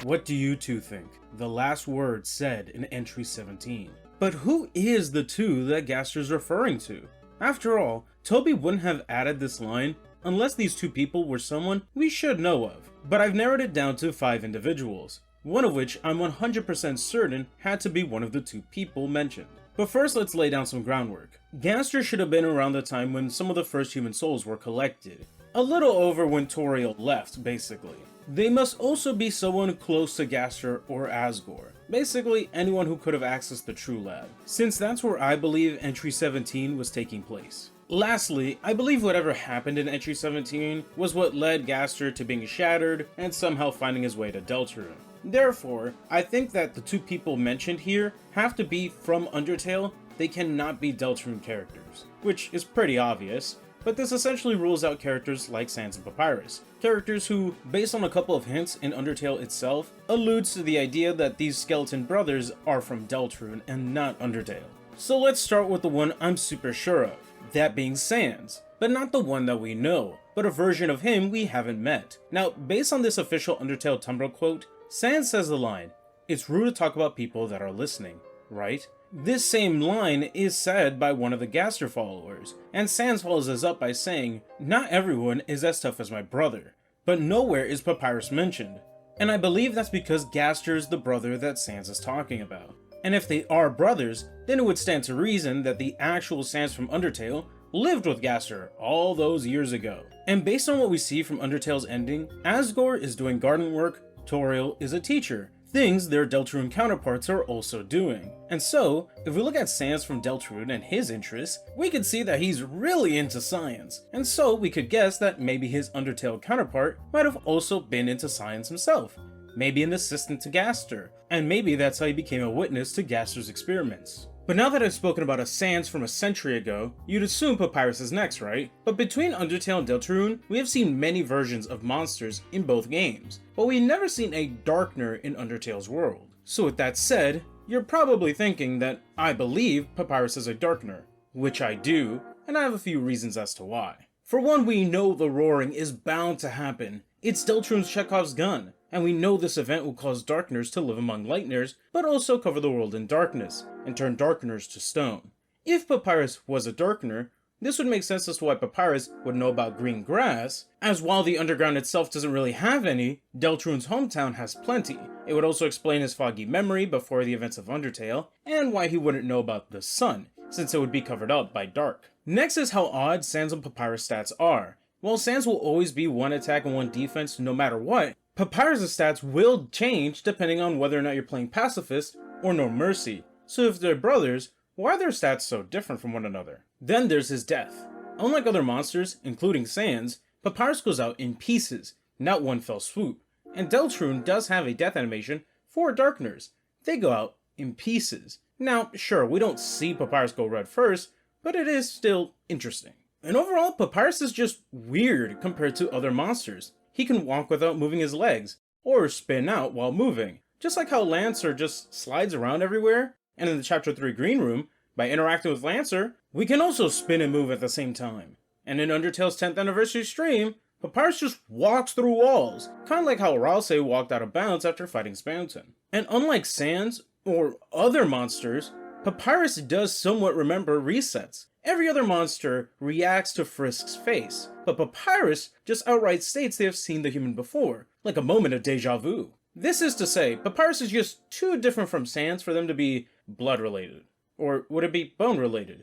What do you two think? The last word said in entry 17. But who is the two that Gaster's referring to? After all, Toby wouldn't have added this line unless these two people were someone we should know of. But I've narrowed it down to 5 individuals, one of which I'm 100% certain had to be one of the 2 people mentioned. But first, let's lay down some groundwork. Gaster should have been around the time when some of the first human souls were collected. A little over when Toriel left, basically. They must also be someone close to Gaster or Asgore. Basically, anyone who could have accessed the True Lab, since that's where I believe entry 17 was taking place. Lastly, I believe whatever happened in entry 17 was what led Gaster to being shattered and somehow finding his way to Deltarune. Therefore, I think that the 2 people mentioned here have to be from Undertale. They cannot be Deltarune characters, which is pretty obvious, but this essentially rules out characters like Sans and Papyrus, characters who, based on a couple of hints in Undertale itself, alludes to the idea that these skeleton brothers are from Deltarune and not Undertale. So let's start with the one I'm super sure of, that being Sans, but not the one that we know, but a version of him we haven't met. Now, based on this official Undertale Tumblr quote, Sans says the line, "It's rude to talk about people that are listening," right? This same line is said by one of the Gaster followers, and Sans follows this up by saying, "Not everyone is as tough as my brother," but nowhere is Papyrus mentioned. And I believe that's because Gaster is the brother that Sans is talking about. And if they are brothers, then it would stand to reason that the actual Sans from Undertale lived with Gaster all those years ago. And based on what we see from Undertale's ending, Asgore is doing garden work, Toriel is a teacher, things their Deltarune counterparts are also doing. And so, if we look at Sans from Deltarune and his interests, we can see that he's really into science, and so we could guess that maybe his Undertale counterpart might have also been into science himself, maybe an assistant to Gaster, and maybe that's how he became a witness to Gaster's experiments. But now that I've spoken about a Sans from a century ago, you'd assume Papyrus is next, right? But between Undertale and Deltarune, we have seen many versions of monsters in both games, but we've never seen a Darkner in Undertale's world. So with that said, you're probably thinking that I believe Papyrus is a Darkner, which I do, and I have a few reasons as to why. For one, we know the roaring is bound to happen. It's Deltarune's Chekhov's gun, and we know this event will cause Darkners to live among Lightners, but also cover the world in darkness, and turn Darkners to stone. If Papyrus was a Darkner, this would make sense as to why Papyrus would know about green grass, as while the underground itself doesn't really have any, Deltarune's hometown has plenty. It would also explain his foggy memory before the events of Undertale, and why he wouldn't know about the sun, since it would be covered up by dark. Next is how odd Sans and Papyrus stats are. While Sans will always be 1 attack and 1 defense no matter what, Papyrus' stats will change depending on whether or not you're playing Pacifist or No Mercy. So if they're brothers, why are their stats so different from one another? Then there's his death. Unlike other monsters, including Sans, Papyrus goes out in pieces, not one fell swoop. And Deltarune does have a death animation for Darkners. They go out in pieces. Now, sure, we don't see Papyrus go red first, but it is still interesting. And overall, Papyrus is just weird compared to other monsters. He can walk without moving his legs, or spin out while moving, just like how Lancer just slides around everywhere. And in the Chapter 3 Green Room, by interacting with Lancer, we can also spin and move at the same time. And in Undertale's 10th anniversary stream, Papyrus just walks through walls, kind of like how Ralsei walked out of bounds after fighting Spounton. And unlike Sans, or other monsters, Papyrus does somewhat remember resets. Every other monster reacts to Frisk's face, but Papyrus just outright states they have seen the human before, like a moment of deja vu. This is to say, Papyrus is just too different from Sans for them to be blood-related. Or would it be bone-related?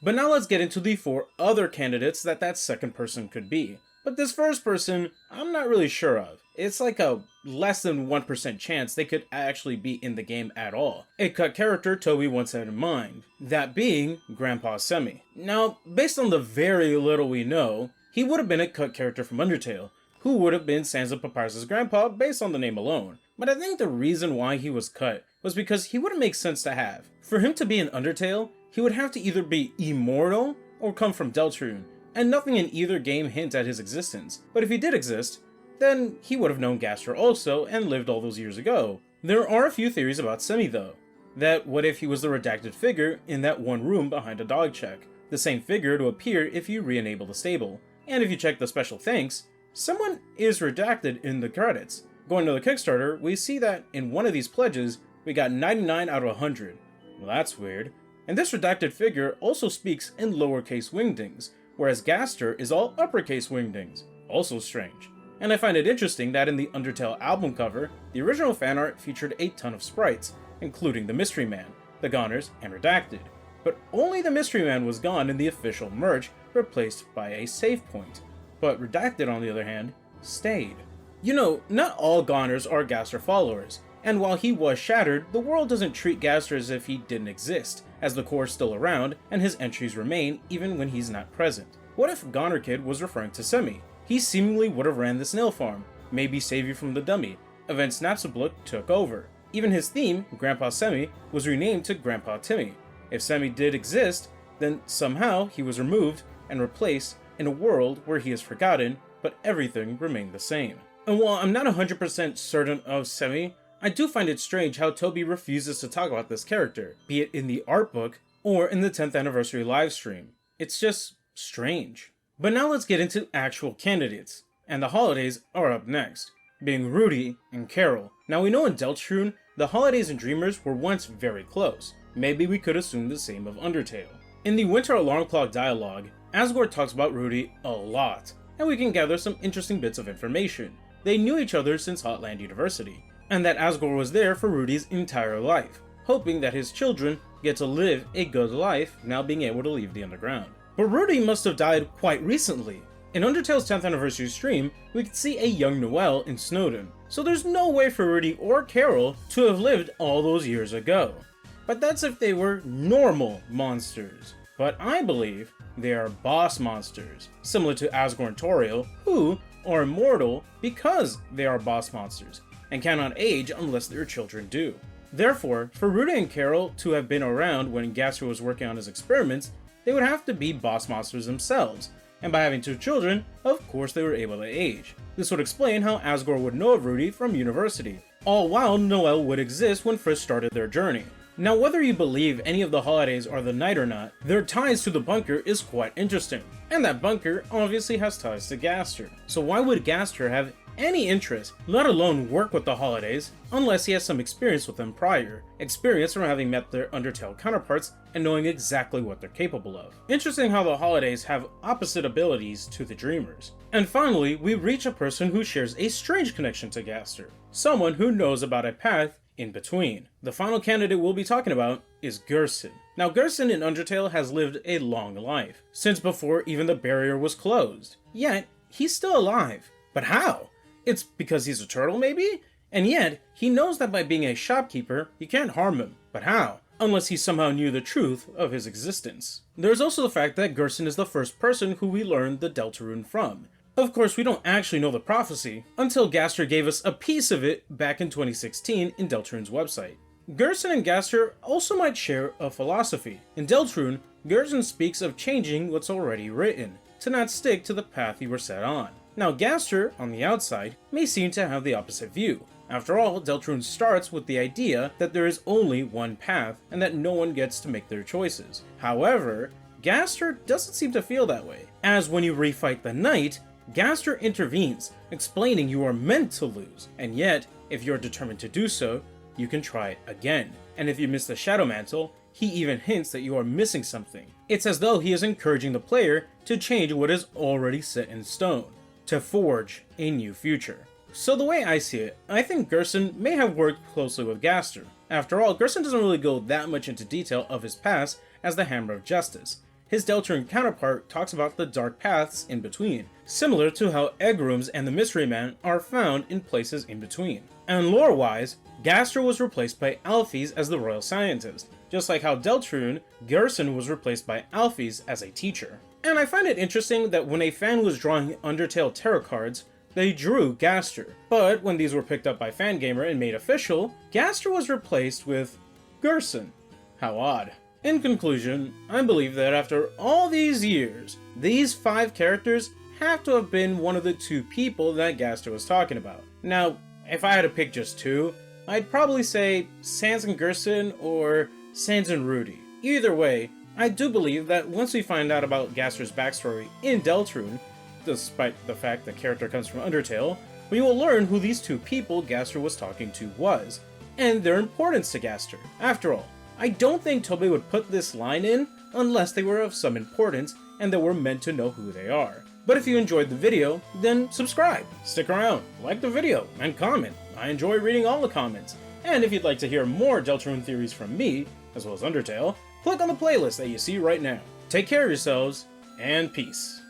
But now let's get into the 4 other candidates that second person could be. But this first person, I'm not really sure of. It's like a less than 1% chance they could actually be in the game at all. A cut character Toby once had in mind, that being Grandpa Semi. Now, based on the very little we know, he would have been a cut character from Undertale, who would have been Sans and Papyrus' grandpa based on the name alone. But I think the reason why he was cut was because he wouldn't make sense to have. For him to be in Undertale, he would have to either be immortal or come from Deltarune, and nothing in either game hints at his existence. But if he did exist, then he would have known Gaster also and lived all those years ago. There are a few theories about Semi though. That what if he was the redacted figure in that one room behind a dog check, the same figure to appear if you re-enable the stable. And if you check the special thanks, someone is redacted in the credits. Going to the Kickstarter, we see that in one of these pledges, we got 99 out of 100. Well, that's weird. And this redacted figure also speaks in lowercase wingdings, whereas Gaster is all uppercase wingdings. Also strange. And I find it interesting that in the Undertale album cover, the original fan art featured a ton of sprites, including the Mystery Man, the Goners, and Redacted. But only the Mystery Man was gone in the official merch, replaced by a save point. But Redacted, on the other hand, stayed. You know, not all Goners are Gaster followers, and while he was shattered, the world doesn't treat Gaster as if he didn't exist, as the core is still around, and his entries remain even when he's not present. What if Goner Kid was referring to Semi? He seemingly would have ran the snail farm, maybe save you from the dummy. Event Snapsablook took over. Even his theme, Grandpa Semi, was renamed to Grandpa Timmy. If Semi did exist, then somehow he was removed and replaced in a world where he is forgotten, but everything remained the same. And while I'm not 100% certain of Semi, I do find it strange how Toby refuses to talk about this character, be it in the art book or in the 10th anniversary livestream. It's just strange. But now let's get into actual candidates, and the holidays are up next, being Rudy and Carol. Now we know in Deltarune, the holidays and Dreamers were once very close. Maybe we could assume the same of Undertale. In the Winter Alarm Clock dialogue, Asgore talks about Rudy a lot, and we can gather some interesting bits of information. They knew each other since Hotland University, and that Asgore was there for Rudy's entire life, hoping that his children get to live a good life now being able to leave the underground. But Rudy must have died quite recently. In Undertale's 10th anniversary stream, we could see a young Noelle in Snowdon, so there's no way for Rudy or Carol to have lived all those years ago. But that's if they were normal monsters. But I believe they are boss monsters, similar to Asgore and Toriel, who are immortal because they are boss monsters, and cannot age unless their children do. Therefore, for Rudy and Carol to have been around when Gaster was working on his experiments, they would have to be boss monsters themselves, and by having 2 children, of course they were able to age. This would explain how Asgore would know of Rudy from university, all while Noelle would exist when Frisk started their journey. Now whether you believe any of the holidays are the night or not, their ties to the bunker is quite interesting, and that bunker obviously has ties to Gaster. So why would Gaster have any interest, let alone work with the holidays, unless he has some experience with them prior, experience from having met their Undertale counterparts and knowing exactly what they're capable of. Interesting how the holidays have opposite abilities to the Dreamers. And finally, we reach a person who shares a strange connection to Gaster, someone who knows about a path in between. The final candidate we'll be talking about is Gerson. Now Gerson in Undertale has lived a long life, since before even the barrier was closed. Yet, he's still alive. But how? It's because he's a turtle, maybe? And yet, he knows that by being a shopkeeper, you can't harm him. But how? Unless he somehow knew the truth of his existence. There's also the fact that Gerson is the first person who we learned the Deltarune from. Of course, we don't actually know the prophecy, until Gaster gave us a piece of it back in 2016 in Deltarune's website. Gerson and Gaster also might share a philosophy. In Deltarune, Gerson speaks of changing what's already written, to not stick to the path you were set on. Now Gaster, on the outside, may seem to have the opposite view. After all, Deltarune starts with the idea that there is only one path, and that no one gets to make their choices. However, Gaster doesn't seem to feel that way, as when you refight the knight, Gaster intervenes, explaining you are meant to lose, and yet, if you're determined to do so, you can try it again. And if you miss the Shadow Mantle, he even hints that you are missing something. It's as though he is encouraging the player to change what is already set in stone, to forge a new future. So the way I see it, I think Gerson may have worked closely with Gaster. After all, Gerson doesn't really go that much into detail of his past as the Hammer of Justice. His Deltarune counterpart talks about the dark paths in between, similar to how egg rooms and the Mystery Man are found in places in between. And lore-wise, Gaster was replaced by Alphys as the Royal Scientist, just like how Deltarune, Gerson was replaced by Alphys as a teacher. And I find it interesting that when a fan was drawing Undertale tarot cards, they drew Gaster, but when these were picked up by Fangamer and made official, Gaster was replaced with Gerson. How odd. In conclusion, I believe that after all these years, these 5 characters have to have been one of the 2 people that Gaster was talking about. Now, if I had to pick just 2, I'd probably say Sans and Gerson or Sans and Rudy. Either way, I do believe that once we find out about Gaster's backstory in Deltarune, despite the fact the character comes from Undertale, we will learn who these two people Gaster was talking to was, and their importance to Gaster. After all, I don't think Toby would put this line in unless they were of some importance and that we're meant to know who they are. But if you enjoyed the video, then subscribe, stick around, like the video, and comment. I enjoy reading all the comments. And if you'd like to hear more Deltarune theories from me, as well as Undertale, click on the playlist that you see right now. Take care of yourselves, and peace.